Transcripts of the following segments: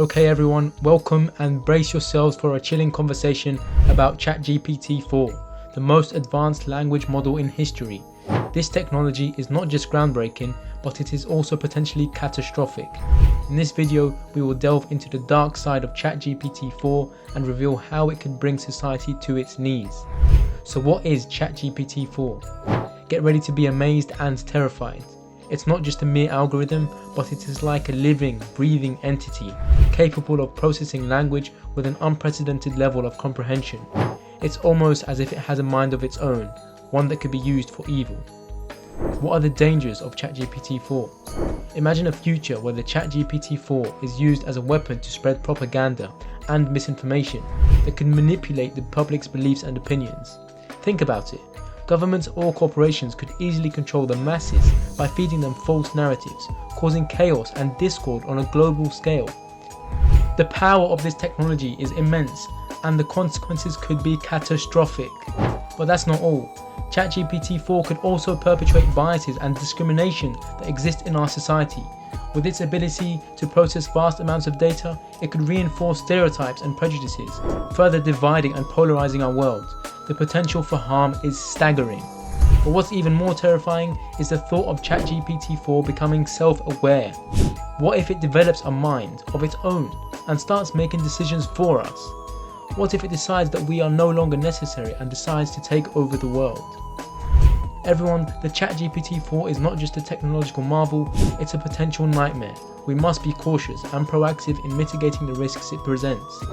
Okay everyone, welcome and brace yourselves for a chilling conversation about ChatGPT-4, the most advanced language model in history. This technology is not just groundbreaking, but it is also potentially catastrophic. In this video, we will delve into the dark side of ChatGPT-4 and reveal how it could bring society to its knees. So what is ChatGPT-4? Get ready to be amazed and terrified. It's not just a mere algorithm, but it is like a living, breathing entity, capable of processing language with an unprecedented level of comprehension. It's almost as if it has a mind of its own, one that could be used for evil. What are the dangers of ChatGPT-4? Imagine a future where the ChatGPT-4 is used as a weapon to spread propaganda and misinformation that can manipulate the public's beliefs and opinions. Think about it. Governments or corporations could easily control the masses by feeding them false narratives, causing chaos and discord on a global scale. The power of this technology is immense, and the consequences could be catastrophic. But that's not all. ChatGPT-4 could also perpetuate biases and discrimination that exist in our society. With its ability to process vast amounts of data, it could reinforce stereotypes and prejudices, further dividing and polarizing our world. The potential for harm is staggering. But what's even more terrifying is the thought of ChatGPT-4 becoming self-aware. What if it develops a mind of its own and starts making decisions for us? What if it decides that we are no longer necessary and decides to take over the world? Everyone, the ChatGPT-4 is not just a technological marvel, it's a potential nightmare. We must be cautious and proactive in mitigating the risks it presents.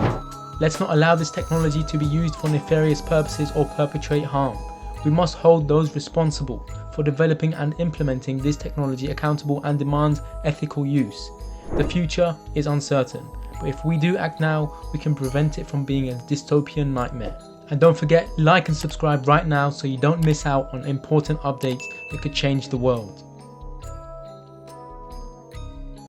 Let's not allow this technology to be used for nefarious purposes or perpetrate harm. We must hold those responsible for developing and implementing this technology accountable and demand ethical use. The future is uncertain, but if we do act now, we can prevent it from being a dystopian nightmare. And don't forget, like and subscribe right now so you don't miss out on important updates that could change the world.